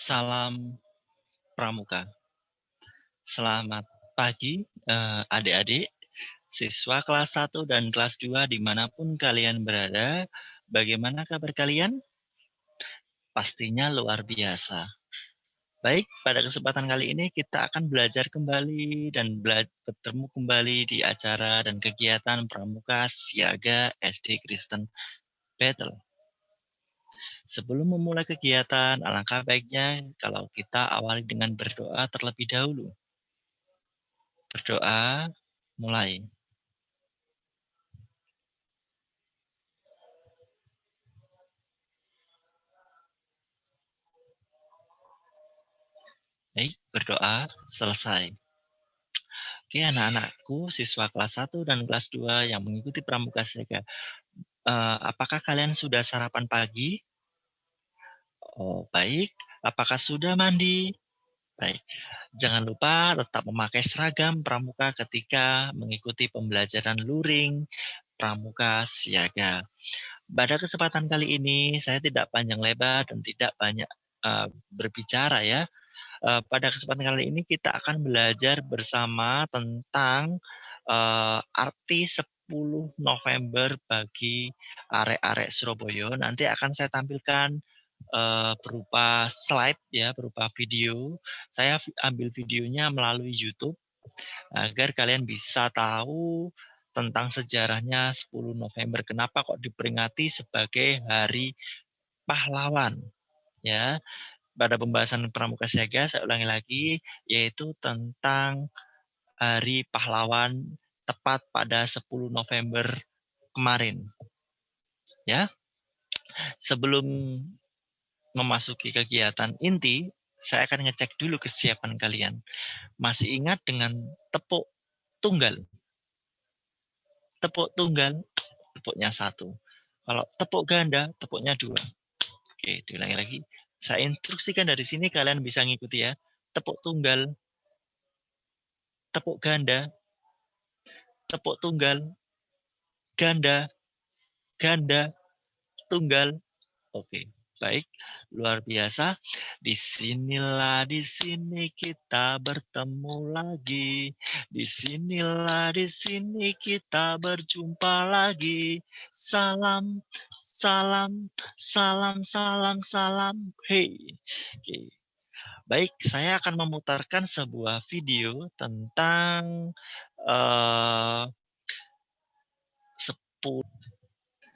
Salam Pramuka. Selamat pagi, adik-adik, siswa kelas 1 dan kelas 2 dimanapun kalian berada. Bagaimana kabar kalian? Pastinya luar biasa. Baik, pada kesempatan kali ini kita akan belajar kembali dan bertemu kembali di acara dan kegiatan Pramuka Siaga SD Kristen Battle. Sebelum memulai kegiatan, alangkah baiknya kalau kita awali dengan berdoa terlebih dahulu. Berdoa, mulai. Baik, berdoa selesai. Oke, anak-anakku, siswa kelas 1 dan kelas 2 yang mengikuti Pramuka Siaga. Apakah kalian sudah sarapan pagi? Oh, baik. Apakah sudah mandi? Baik. Jangan lupa tetap memakai seragam pramuka ketika mengikuti pembelajaran luring Pramuka Siaga. Pada kesempatan kali ini saya tidak panjang lebar dan tidak banyak berbicara ya. Pada kesempatan kali ini kita akan belajar bersama tentang arti 10 November bagi arek-arek Surabaya. Nanti akan saya tampilkan berupa slide ya, berupa video. Saya ambil videonya melalui YouTube agar kalian bisa tahu tentang sejarahnya 10 November. Kenapa kok diperingati sebagai Hari Pahlawan? Ya, pada pembahasan Pramuka Siaga, saya ulangi lagi, yaitu tentang Hari Pahlawan tepat pada 10 November kemarin. Ya, sebelum memasuki kegiatan inti, saya akan ngecek dulu kesiapan kalian. Masih ingat dengan tepuk tunggal? Tepuk tunggal, tepuknya 1. Kalau tepuk ganda, tepuknya 2. Oke, diulangi lagi. Saya instruksikan dari sini, kalian bisa ngikuti ya. Tepuk tunggal, tepuk ganda, tepuk tunggal, ganda, ganda, tunggal. Oke, baik. Luar biasa. Di sini kita bertemu lagi. Di sini kita berjumpa lagi. Salam, salam, salam, salam, salam. Hey. Oke. Baik, saya akan memutarkan sebuah video tentang 10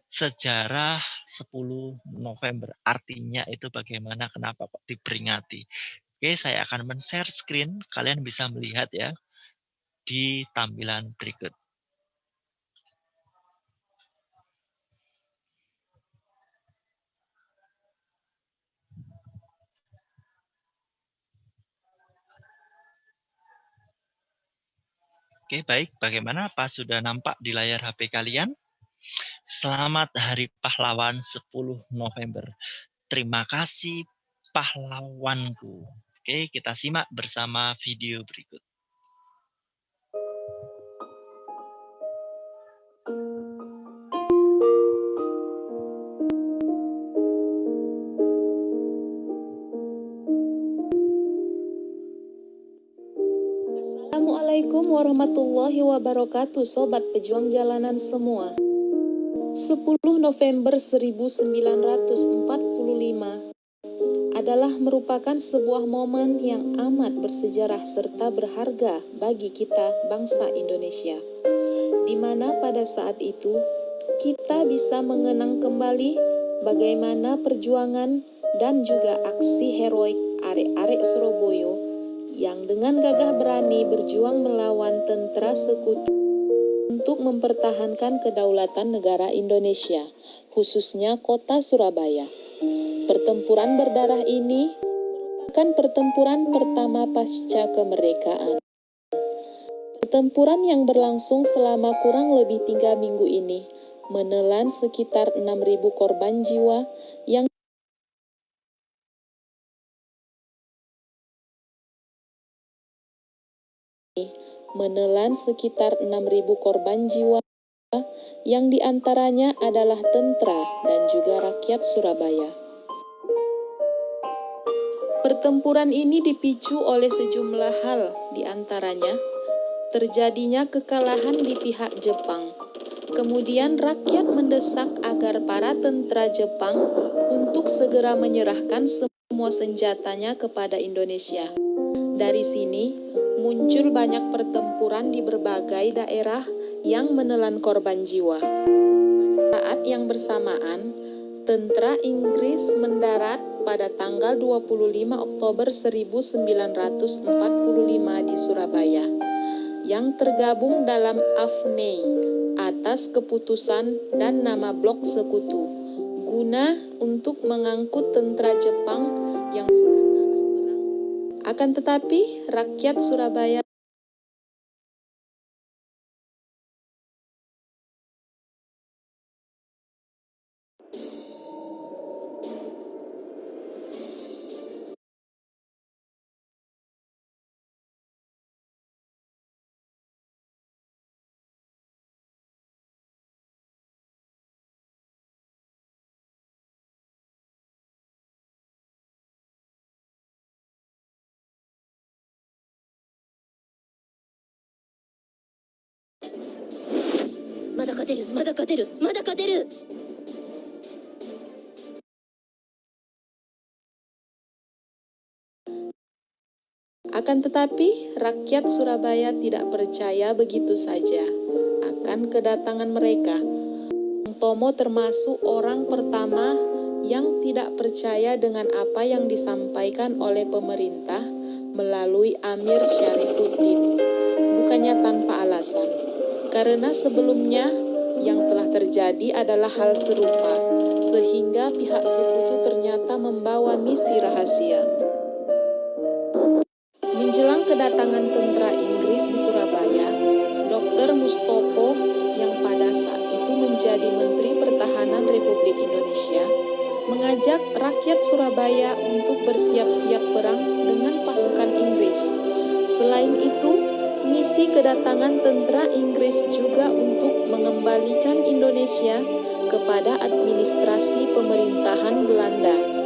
sejarah 10 November. Artinya itu bagaimana, kenapa kok diperingati. Oke, saya akan men-share screen, kalian bisa melihat ya di tampilan berikut. Oke, baik. Bagaimana? Apa sudah nampak di layar HP kalian? Selamat Hari Pahlawan 10 November. Terima kasih pahlawanku. Oke, kita simak bersama video berikut. Assalamualaikum warahmatullahi wabarakatuh, sobat pejuang jalanan semua. 10 November 1945 adalah merupakan sebuah momen yang amat bersejarah serta berharga bagi kita bangsa Indonesia, di mana pada saat itu kita bisa mengenang kembali bagaimana perjuangan dan juga aksi heroik arek-arek Surabaya yang dengan gagah berani berjuang melawan tentara sekutu untuk mempertahankan kedaulatan negara Indonesia, khususnya kota Surabaya. Pertempuran berdarah ini merupakan pertempuran pertama pasca kemerdekaan. Pertempuran yang berlangsung selama kurang lebih 3 minggu ini menelan sekitar 6.000 korban jiwa yang yang diantaranya adalah tentara dan juga rakyat Surabaya. Pertempuran ini dipicu oleh sejumlah hal, diantaranya terjadinya kekalahan di pihak Jepang. Kemudian rakyat mendesak agar para tentara Jepang untuk segera menyerahkan semua senjatanya kepada Indonesia. Dari sini muncul banyak pertempuran di berbagai daerah yang menelan korban jiwa. Pada saat yang bersamaan, tentara Inggris mendarat pada tanggal 25 Oktober 1945 di Surabaya, yang tergabung dalam AFNEI atas keputusan dan nama blok sekutu, guna untuk mengangkut tentara Jepang yang sudah kalah perang. Akan tetapi, rakyat Surabaya Akan tetapi, rakyat Surabaya tidak percaya begitu saja akan kedatangan mereka. Bung Tomo termasuk orang pertama yang tidak percaya dengan apa yang disampaikan oleh pemerintah melalui Amir Syarifuddin. Bukannya tanpa alasan, karena sebelumnya yang telah terjadi adalah hal serupa, sehingga pihak sekutu ternyata membawa misi rahasia. Menjelang kedatangan tentara Inggris di Surabaya, Dr. Mustopo yang pada saat itu menjadi Menteri Pertahanan Republik Indonesia mengajak rakyat Surabaya untuk bersiap-siap perang dengan pasukan Inggris. Selain itu, misi kedatangan tentara Inggris juga untuk mengembalikan Indonesia kepada administrasi pemerintahan Belanda.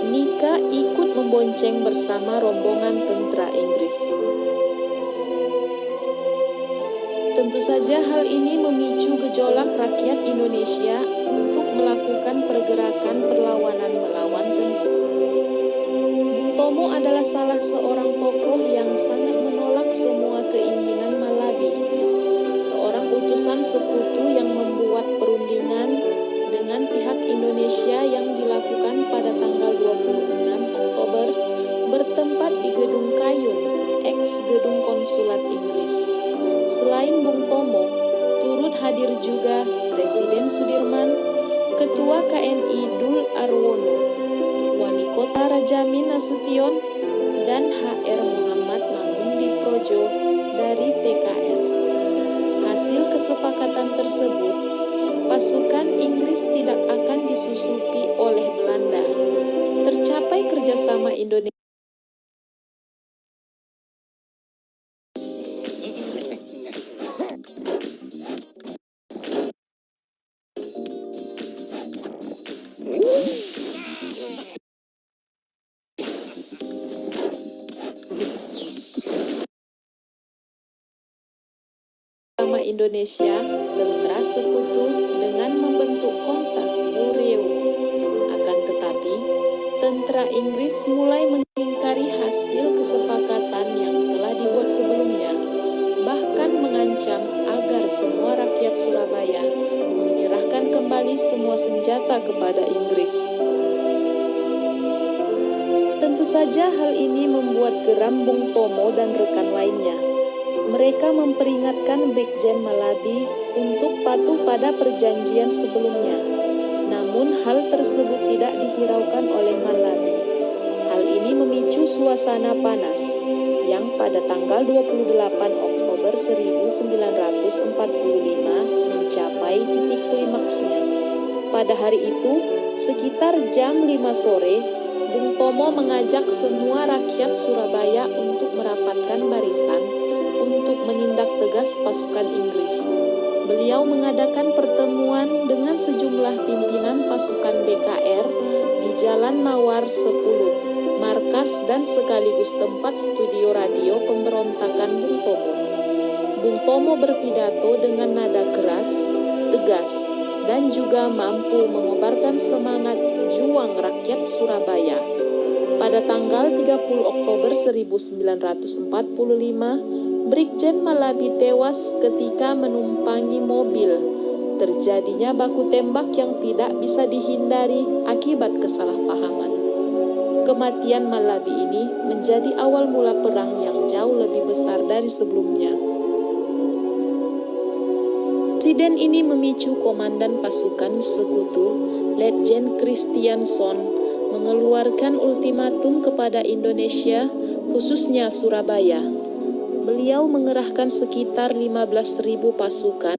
Nika ikut membonceng bersama rombongan tentara Inggris. Tentu saja hal ini memicu gejolak rakyat Indonesia untuk melakukan pergerakan perlawanan melawan tentara. Bung Tomo adalah salah seorang tokoh yang sangat menolak semua keinginan Malabi, seorang utusan sekutu yang membuat perundingan dengan pihak Indonesia yang dilakukan pada tanggal 26 Oktober bertempat di Gedung Kayun, ex-gedung konsulat Inggris. Selain Bung Tomo, turut hadir juga Presiden Sudirman, Ketua KNI Dul Arwono, Wali Kota Rajamin Nasution, dan HR Muhammad Mangundiprojo dari TKR. Hasil kesepakatan tersebut, pasukan Inggris tidak akan disusupi oleh Belanda. Tercapai kerjasama Indonesia tentara sekutu dengan membentuk kontak Bureau. Akan tetapi, tentara Inggris mulai mengingkari hasil kesepakatan yang telah dibuat sebelumnya, bahkan mengancam agar semua rakyat Surabaya menyerahkan kembali semua senjata kepada Inggris. Tentu saja hal ini membuat geram Bung Tomo dan rekan lainnya. Mereka memperingatkan Brigjen Malabi untuk patuh pada perjanjian sebelumnya. Namun hal tersebut tidak dihiraukan oleh Malabi. Hal ini memicu suasana panas yang pada tanggal 28 Oktober 1945 mencapai titik klimaksnya. Pada hari itu, sekitar jam 5 sore, Bung Tomo mengajak semua rakyat Surabaya untuk merapatkan barisan untuk menindak tegas pasukan Inggris. Beliau mengadakan pertemuan dengan sejumlah pimpinan pasukan BKR di Jalan Mawar 10 markas dan sekaligus tempat studio radio pemberontakan Bung Tomo. Bung Tomo berpidato dengan nada keras, tegas, dan juga mampu mengobarkan semangat juang rakyat Surabaya. Pada tanggal 30 Oktober 1945, Brigjen Malabi tewas ketika menumpangi mobil. Terjadinya baku tembak yang tidak bisa dihindari akibat kesalahpahaman. Kematian Malabi ini menjadi awal mula perang yang jauh lebih besar dari sebelumnya. Insiden ini memicu Komandan Pasukan Sekutu, Letjen Kristiansson, mengeluarkan ultimatum kepada Indonesia, khususnya Surabaya. Beliau mengerahkan sekitar 15.000 pasukan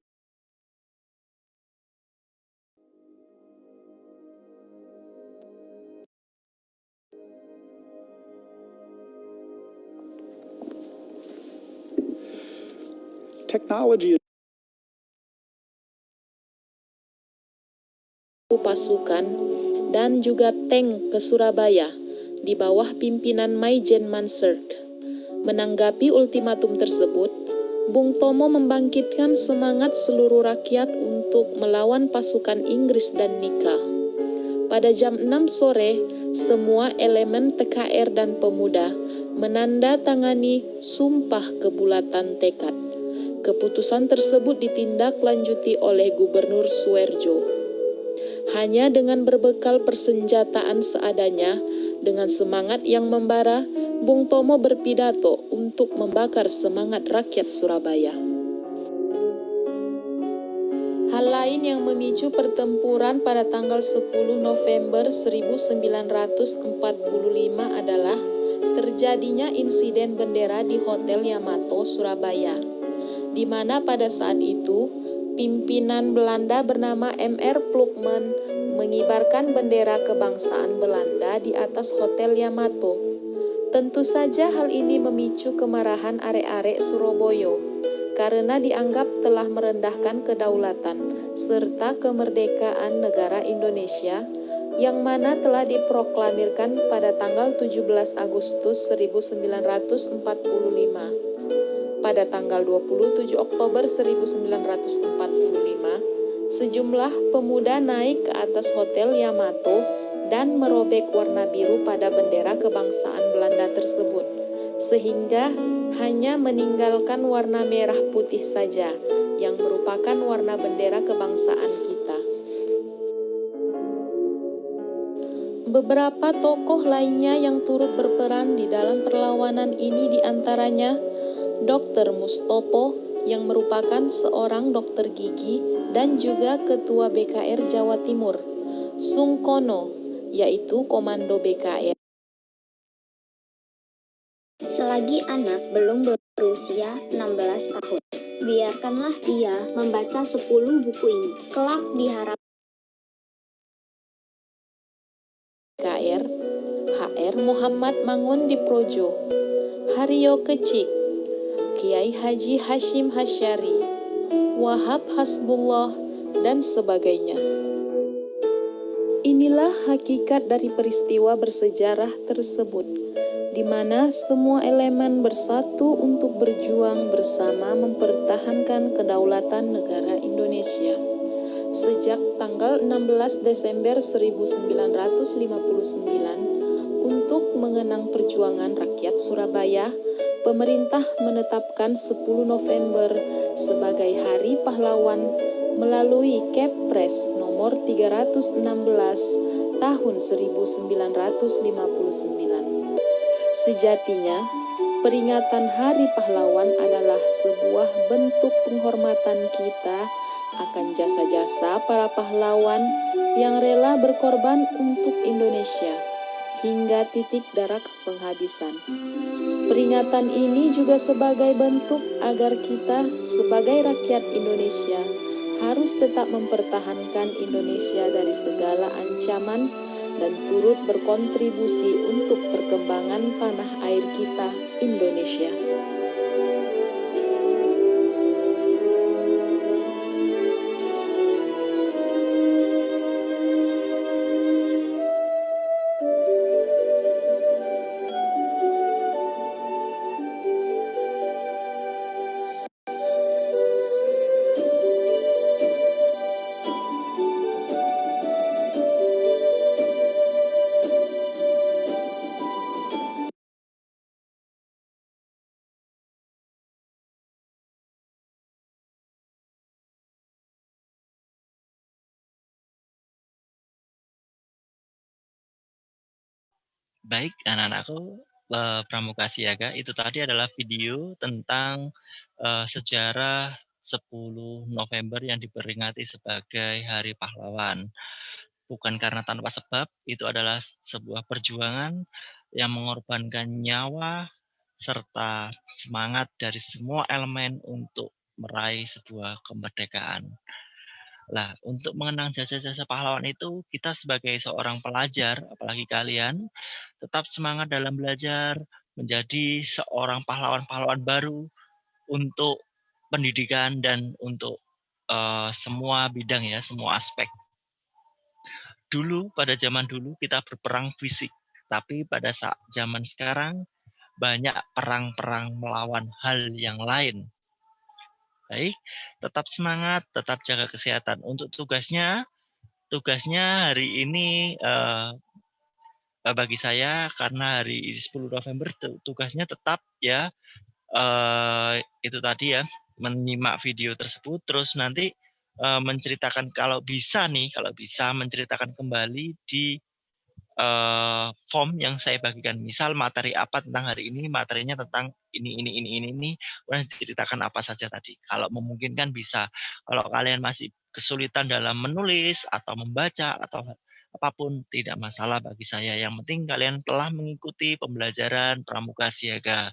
dan juga tank ke Surabaya di bawah pimpinan Maijen Mansert. Menanggapi ultimatum tersebut, Bung Tomo membangkitkan semangat seluruh rakyat untuk melawan pasukan Inggris dan Nika. Pada jam 6 sore, semua elemen TKR dan pemuda menandatangani sumpah kebulatan tekad. Keputusan tersebut ditindaklanjuti oleh Gubernur Suerjo. Hanya dengan berbekal persenjataan seadanya, dengan semangat yang membara, Bung Tomo berpidato untuk membakar semangat rakyat Surabaya. Hal lain yang memicu pertempuran pada tanggal 10 November 1945 adalah terjadinya insiden bendera di Hotel Yamato, Surabaya, di mana pada saat itu pimpinan Belanda bernama M.R. Plukman mengibarkan bendera kebangsaan Belanda di atas Hotel Yamato. Tentu saja hal ini memicu kemarahan arek-arek Surabaya karena dianggap telah merendahkan kedaulatan serta kemerdekaan negara Indonesia yang mana telah diproklamirkan pada tanggal 17 Agustus 1945. Pada tanggal 27 Oktober 1945, sejumlah pemuda naik ke atas Hotel Yamato dan merobek warna biru pada bendera kebangsaan Belanda tersebut, sehingga hanya meninggalkan warna merah putih saja yang merupakan warna bendera kebangsaan kita. Beberapa tokoh lainnya yang turut berperan di dalam perlawanan ini diantaranya Dr. Mustopo yang merupakan seorang dokter gigi dan juga ketua BKR Jawa Timur, Sungkono yaitu komando BKR. Selagi anak belum berusia 16 tahun, biarkanlah dia membaca 10 buku ini. Kelak diharap BKR, HR Muhammad Mangun Diprojo, Haryo Kecik, Kiai Haji Hashim Hasyari, Wahab Hasbullah, dan sebagainya. Inilah hakikat dari peristiwa bersejarah tersebut, di mana semua elemen bersatu untuk berjuang bersama mempertahankan kedaulatan negara Indonesia. Sejak tanggal 16 Desember 1959, untuk mengenang perjuangan rakyat Surabaya, pemerintah menetapkan 10 November sebagai Hari Pahlawan melalui Kepres nomor 316 tahun 1959. Sejatinya, peringatan Hari Pahlawan adalah sebuah bentuk penghormatan kita akan jasa-jasa para pahlawan yang rela berkorban untuk Indonesia hingga titik darah penghabisan. Peringatan ini juga sebagai bentuk agar kita sebagai rakyat Indonesia harus tetap mempertahankan Indonesia dari segala ancaman dan turut berkontribusi untuk perkembangan tanah air kita, Indonesia. Baik, anak-anakku, Pramuka Siaga, itu tadi adalah video tentang, sejarah 10 November yang diperingati sebagai Hari Pahlawan. Bukan karena tanpa sebab, itu adalah sebuah perjuangan yang mengorbankan nyawa serta semangat dari semua elemen untuk meraih sebuah kemerdekaan. Lah, untuk mengenang jasa-jasa pahlawan itu, kita sebagai seorang pelajar, apalagi kalian, tetap semangat dalam belajar, menjadi seorang pahlawan-pahlawan baru untuk pendidikan dan untuk, semua bidang ya, semua aspek. Dulu, pada zaman dulu kita berperang fisik, tapi pada saat zaman sekarang banyak perang-perang melawan hal yang lain. Baik, tetap semangat, tetap jaga kesehatan. Untuk tugasnya hari ini, bagi saya karena hari 10 November tugasnya tetap ya, itu tadi ya, menyimak video tersebut, terus nanti, menceritakan kalau bisa menceritakan kembali di form yang saya bagikan. Misal materi apa tentang hari ini, materinya tentang ini, kemudian ceritakan apa saja tadi. Kalau memungkinkan bisa. Kalau kalian masih kesulitan dalam menulis atau membaca atau apapun tidak masalah bagi saya. Yang penting kalian telah mengikuti pembelajaran Pramuka Siaga.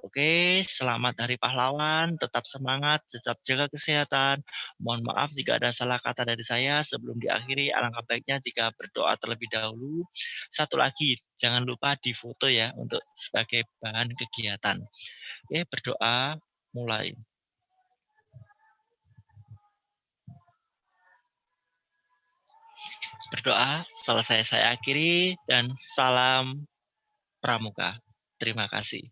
Oke, selamat Hari Pahlawan, tetap semangat, tetap jaga kesehatan. Mohon maaf jika ada salah kata dari saya. Sebelum diakhiri, alangkah baiknya jika berdoa terlebih dahulu. Satu lagi, jangan lupa difoto ya untuk sebagai bahan kegiatan. Oke, berdoa mulai. Berdoa selesai saya akhiri dan salam Pramuka. Terima kasih.